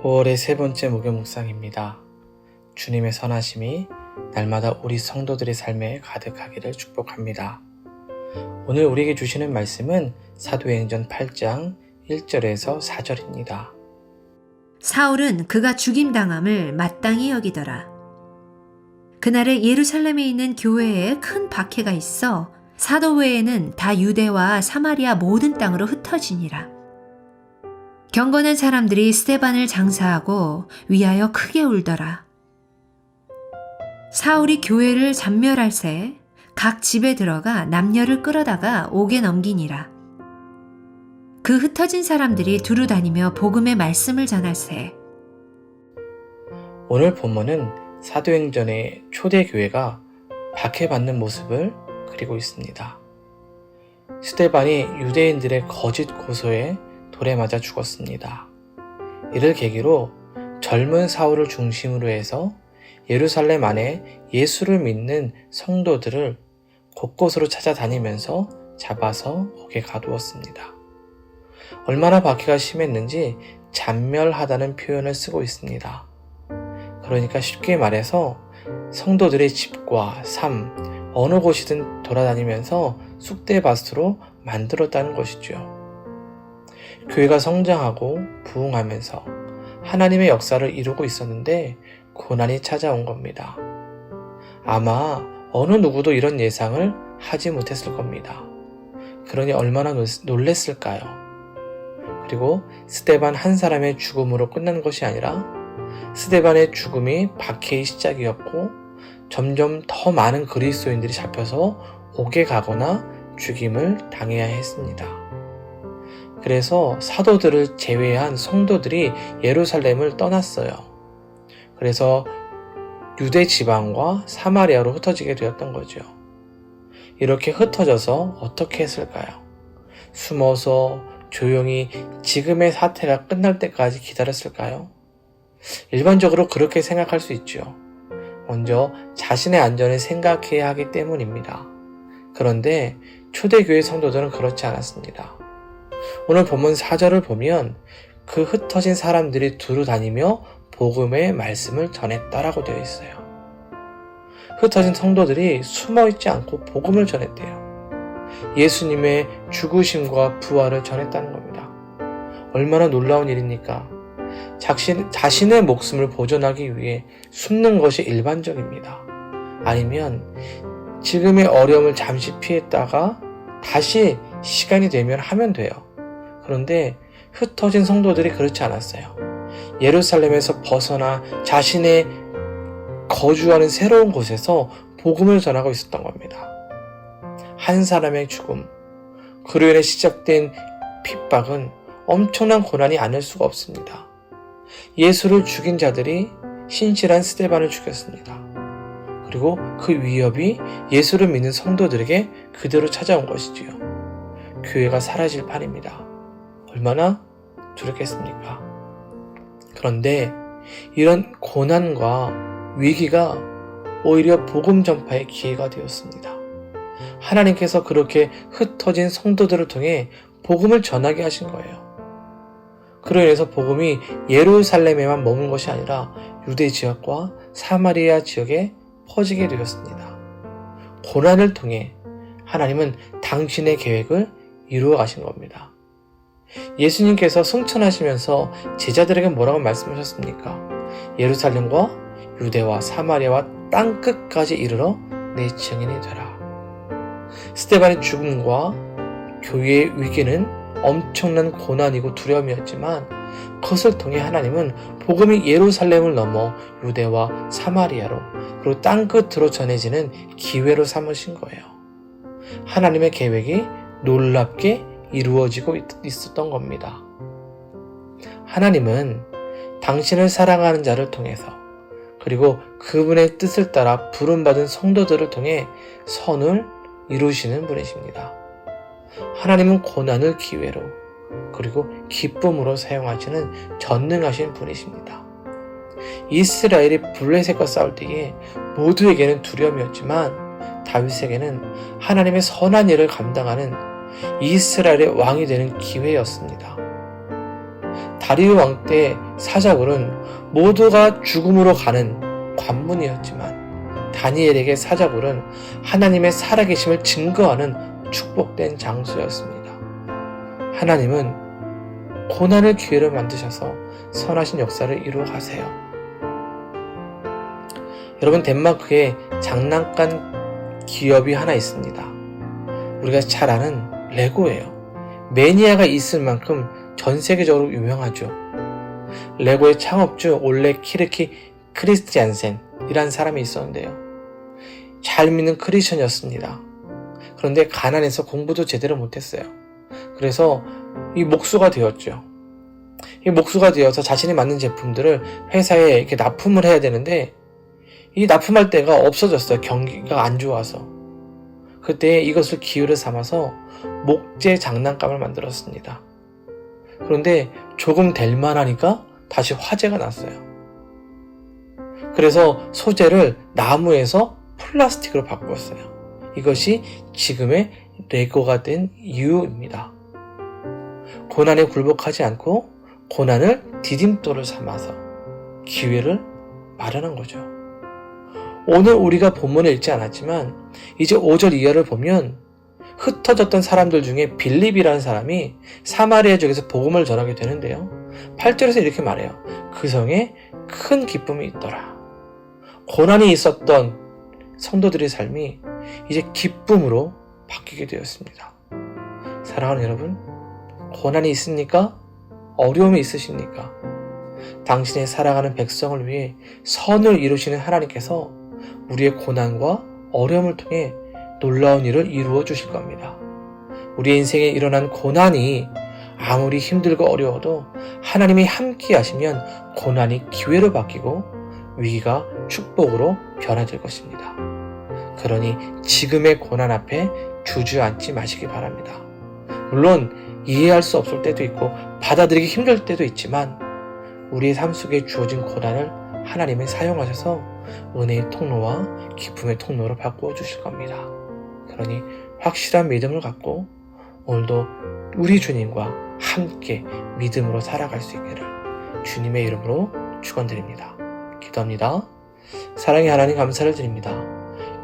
5월의 세 번째 목요 묵상입니다. 주님의 선하심이 날마다 우리 성도들의 삶에 가득하기를 축복합니다. 오늘 우리에게 주시는 말씀은 사도행전 8장 1절에서 4절입니다. 사울은 그가 죽임당함을 마땅히 여기더라. 그날에 예루살렘에 있는 교회에 큰 박해가 있어 사도 외에는 다 유대와 사마리아 모든 땅으로 흩어지니라. 경건한 사람들이 스데반을 장사하고 위하여 크게 울더라. 사울이 교회를 잔멸할 새 각 집에 들어가 남녀를 끌어다가 옥에 넘기니라. 그 흩어진 사람들이 두루 다니며 복음의 말씀을 전할세. 오늘 본문은 사도행전의 초대교회가 박해받는 모습을 그리고 있습니다. 스데반이 유대인들의 거짓 고소에 돌에 맞아 죽었습니다. 이를 계기로 젊은 사울을 중심으로 해서 예루살렘 안에 예수를 믿는 성도들을 곳곳으로 찾아다니면서 잡아서 옥에 가두었습니다. 얼마나 박해가 심했는지 잔멸하다는 표현을 쓰고 있습니다. 그러니까 쉽게 말해서 성도들의 집과 삶, 어느 곳이든 돌아다니면서 쑥대밭으로 만들었다는 것이죠. 교회가 성장하고 부흥하면서 하나님의 역사를 이루고 있었는데 고난이 찾아온 겁니다. 아마 어느 누구도 이런 예상을 하지 못했을 겁니다. 그러니 얼마나 놀랬을까요? 그리고 스데반 한 사람의 죽음으로 끝난 것이 아니라 스데반의 죽음이 박해의 시작이었고 점점 더 많은 그리스도인들이 잡혀서 옥에 가거나 죽임을 당해야 했습니다. 그래서 사도들을 제외한 성도들이 예루살렘을 떠났어요. 그래서 유대 지방과 사마리아로 흩어지게 되었던 거죠. 이렇게 흩어져서 어떻게 했을까요? 숨어서 조용히 지금의 사태가 끝날 때까지 기다렸을까요? 일반적으로 그렇게 생각할 수 있죠. 먼저 자신의 안전을 생각해야 하기 때문입니다. 그런데 초대교회 성도들은 그렇지 않았습니다. 오늘 본문 4절을 보면 그 흩어진 사람들이 두루 다니며 복음의 말씀을 전했다라고 되어 있어요. 흩어진 성도들이 숨어있지 않고 복음을 전했대요. 예수님의 죽으심과 부활을 전했다는 겁니다. 얼마나 놀라운 일입니까? 자신의 목숨을 보존하기 위해 숨는 것이 일반적입니다. 아니면 지금의 어려움을 잠시 피했다가 다시 시간이 되면 하면 돼요. 그런데 흩어진 성도들이 그렇지 않았어요. 예루살렘에서 벗어나 자신의 거주하는 새로운 곳에서 복음을 전하고 있었던 겁니다. 한 사람의 죽음, 그로 인해 시작된 핍박은 엄청난 고난이 아닐 수가 없습니다. 예수를 죽인 자들이 신실한 스데반을 죽였습니다. 그리고 그 위협이 예수를 믿는 성도들에게 그대로 찾아온 것이지요. 교회가 사라질 판입니다. 얼마나 두렵겠습니까? 그런데 이런 고난과 위기가 오히려 복음 전파의 기회가 되었습니다. 하나님께서 그렇게 흩어진 성도들을 통해 복음을 전하게 하신 거예요. 그로 인해서 복음이 예루살렘에만 머문 것이 아니라 유대 지역과 사마리아 지역에 퍼지게 되었습니다. 고난을 통해 하나님은 당신의 계획을 이루어 가신 겁니다. 예수님께서 승천하시면서 제자들에게 뭐라고 말씀하셨습니까? 예루살렘과 유대와 사마리아와 땅끝까지 이르러 내 증인이 되라. 스데반의 죽음과 교회의 위기는 엄청난 고난이고 두려움이었지만 그것을 통해 하나님은 복음이 예루살렘을 넘어 유대와 사마리아로 그리고 땅끝으로 전해지는 기회로 삼으신 거예요. 하나님의 계획이 놀랍게 이루어지고 있었던 겁니다. 하나님은 당신을 사랑하는 자를 통해서 그리고 그분의 뜻을 따라 부름받은 성도들을 통해 선을 이루시는 분이십니다. 하나님은 고난을 기회로 그리고 기쁨으로 사용하시는 전능하신 분이십니다. 이스라엘이 블레셋과 싸울 때에 모두에게는 두려움이었지만 다윗에게는 하나님의 선한 일을 감당하는 이스라엘의 왕이 되는 기회였습니다. 다리오 왕 때 사자굴은 모두가 죽음으로 가는 관문이었지만 다니엘에게 사자굴은 하나님의 살아계심을 증거하는 축복된 장소였습니다. 하나님은 고난을 기회로 만드셔서 선하신 역사를 이루어 가세요. 여러분, 덴마크에 장난감 기업이 하나 있습니다. 우리가 잘 아는 레고예요. 매니아가 있을 만큼 전 세계적으로 유명하죠. 레고의 창업주 올레 키르키 크리스티안센이라는 사람이 있었는데요. 잘 믿는 크리스천이었습니다. 그런데 가난해서 공부도 제대로 못했어요. 그래서 이 목수가 되었죠. 이 목수가 되어서 자신이 만든 제품들을 회사에 이렇게 납품을 해야 되는데 이 납품할 데가 없어졌어요. 경기가 안 좋아서. 그때 이것을 기회를 삼아서 목재 장난감을 만들었습니다. 그런데 조금 될만 하니까 다시 화재가 났어요. 그래서 소재를 나무에서 플라스틱으로 바꿨어요. 이것이 지금의 레고가 된 이유입니다. 고난에 굴복하지 않고 고난을 디딤돌을 삼아서 기회를 마련한 거죠. 오늘 우리가 본문을 읽지 않았지만 이제 5절 이하를 보면 흩어졌던 사람들 중에 빌립이라는 사람이 사마리아 지역에서 복음을 전하게 되는데요. 8절에서 이렇게 말해요. 그 성에 큰 기쁨이 있더라. 고난이 있었던 성도들의 삶이 이제 기쁨으로 바뀌게 되었습니다. 사랑하는 여러분, 고난이 있습니까? 어려움이 있으십니까? 당신의 사랑하는 백성을 위해 선을 이루시는 하나님께서 우리의 고난과 어려움을 통해 놀라운 일을 이루어 주실 겁니다. 우리의 인생에 일어난 고난이 아무리 힘들고 어려워도 하나님이 함께 하시면 고난이 기회로 바뀌고 위기가 축복으로 변화될 것입니다. 그러니 지금의 고난 앞에 주저앉지 마시기 바랍니다. 물론 이해할 수 없을 때도 있고 받아들이기 힘들 때도 있지만 우리의 삶 속에 주어진 고난을 하나님이 사용하셔서 은혜의 통로와 기쁨의 통로로 바꾸어 주실 겁니다. 그러니 확실한 믿음을 갖고 오늘도 우리 주님과 함께 믿음으로 살아갈 수 있기를 주님의 이름으로 축원드립니다. 기도합니다. 사랑의 하나님, 감사를 드립니다.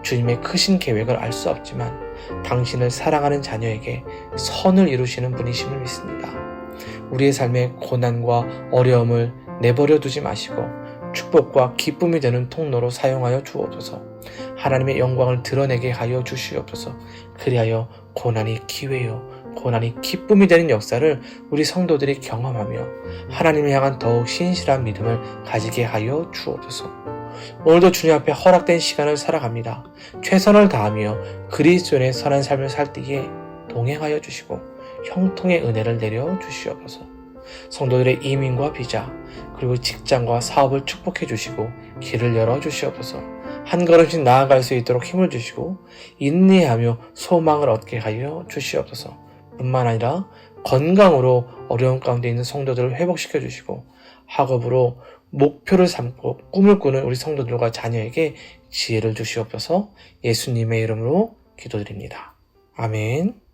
주님의 크신 계획을 알 수 없지만 당신을 사랑하는 자녀에게 선을 이루시는 분이심을 믿습니다. 우리의 삶의 고난과 어려움을 내버려 두지 마시고 축복과 기쁨이 되는 통로로 사용하여 주옵소서. 하나님의 영광을 드러내게 하여 주시옵소서. 그리하여 고난이 기회요, 고난이 기쁨이 되는 역사를 우리 성도들이 경험하며 하나님을 향한 더욱 신실한 믿음을 가지게 하여 주옵소서. 오늘도 주님 앞에 허락된 시간을 살아갑니다. 최선을 다하며 그리스도인의 선한 삶을 살 때에 동행하여 주시고 형통의 은혜를 내려 주시옵소서. 성도들의 이민과 비자 그리고 직장과 사업을 축복해 주시고 길을 열어 주시옵소서. 한 걸음씩 나아갈 수 있도록 힘을 주시고 인내하며 소망을 얻게 하여 주시옵소서. 뿐만 아니라 건강으로 어려움 가운데 있는 성도들을 회복시켜 주시고 학업으로 목표를 삼고 꿈을 꾸는 우리 성도들과 자녀에게 지혜를 주시옵소서. 예수님의 이름으로 기도드립니다. 아멘.